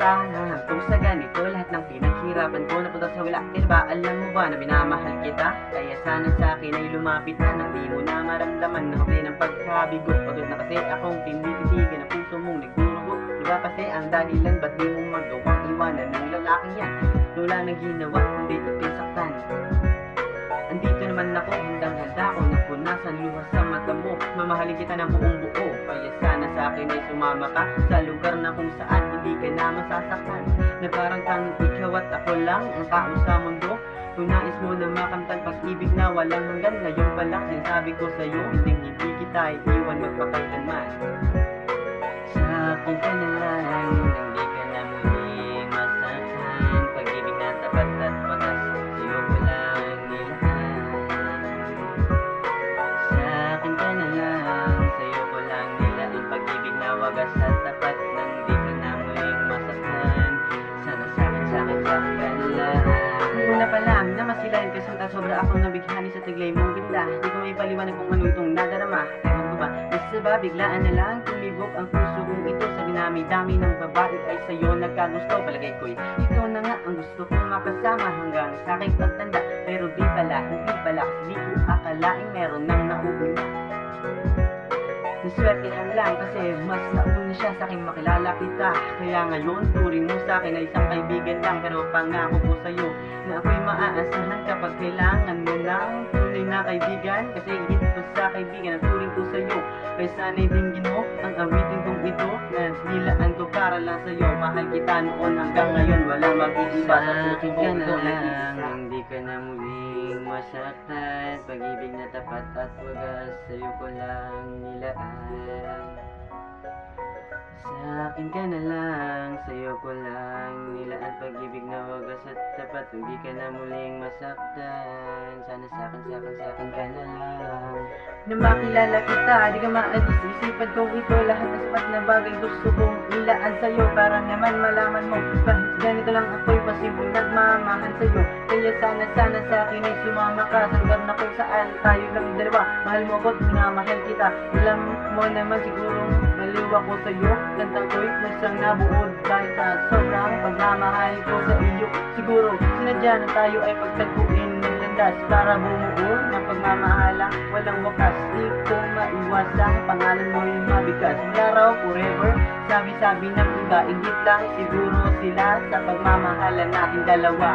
Hanggang sa ganito, lahat ng pinaghirapan ko napunta sa wala. Kaya ba, alam mo ba na minamahal kita? Kaya sana sa akin ay lumapit na nang di mo na maramdaman na huli ng pagkabigo. Pagod na kasi akong tinititigan ang puso mong nagdurugo. Diba kasi ang dahilan, ba't di mo magawang iwanan ng lalaking yan? Wala nang ginawa, kundi ikay saktan. Andito naman ako, handang-handa ko, napunasan luha sa mata mo. Mamahalin kita ng buong buo. Kaya sana sa akin ay sumama ka sa lugar na kung saan hindi ka na masasaktan. Na parang kang ikaw at ako lang ang tao sa mundo. Kung nais mo na makamtan pag-ibig na walang hanggan, ngayon pa lang sinasabi ko sa'yo, hindi kita iiwan magpakailanman. Sa akin ka na lang, hindi ka na muling masaktan. Pag-ibig na tapat at wagas, sa'yo ko lang nilahan. Sa akin ka na lang, sa'yo ko lang nilaan. Pag-ibig na wagas at tapat, nang di ka na muling masaktan. Sana sa akin ka na lang. Una pa lang na masilayan ka santa, sobra akong nabighani sa taglay mong ganda. Di ko may paliwanag kung ano itong nadarama. Ewan ko ba, isa ba biglaan na lang tumibok ang puso kong ito. Sa dinami-dami ng babae ay sa'yo nagkagusto. Palagay ko'y ikaw na nga ang gusto kong makasama hanggang sa aking pagtanda. Pero di pala, hindi pala, di ko akalaing meron nang nauuna. Naswerte lang kasi mas nauna siya sa akin makilala kita. Kaya ngayon, turing mo sa akin ay isang kaibigan lang. Pero pangako ko sa'yo na ako'y maaasahan kapag kailangan mo ng tunay na kaibigan. Kasi higit pa sa kaibigan ang turing ko sa'yo. Kaya sana'y dinggin mo ang awitin kong ito na nilaan ko para lang sa'yo. Mahal kita noon hanggang ngayon, walang mag-iiba sa puso ko ito lang. Hindi ka na muling masaktan. Pag-ibig na tapat at wagas, sa'yo ko lang nilaan. Sa akin ka na lang, sa'yo ko lang nilaan. Pag-ibig na wagas at tapat, hindi ka na muling masaktan. Sana sa akin ka na lang. Na makilala kita, di ka maalis. Isipan kong ito, lahat ng sapat na bagay gusto kong ilaan sa'yo. Para naman malaman mo, kahit ganito lang ako'y pasimple nagmamahal sa'yo. Kaya sana sa akin ay sumama ka sa lugar na kung saan tayo lang dalawa. Mahal mo ko't minamahal kita. Alam mo naman sigurong baliw ako sa'yo. Gantang ko'y kusang nabuod dahil sa sobrang pagmamahal ko sa iyo. Siguro sinadya na tayo ay pagtagpuin ng landas para bumuo ng pagmamahalang walang wakas. Di ko maiwasan, pangalan mo yung mabigas. Mula raw forever, sabi-sabi ng iba, ingit lang siguro sila sa pagmamahalan natin dalawa.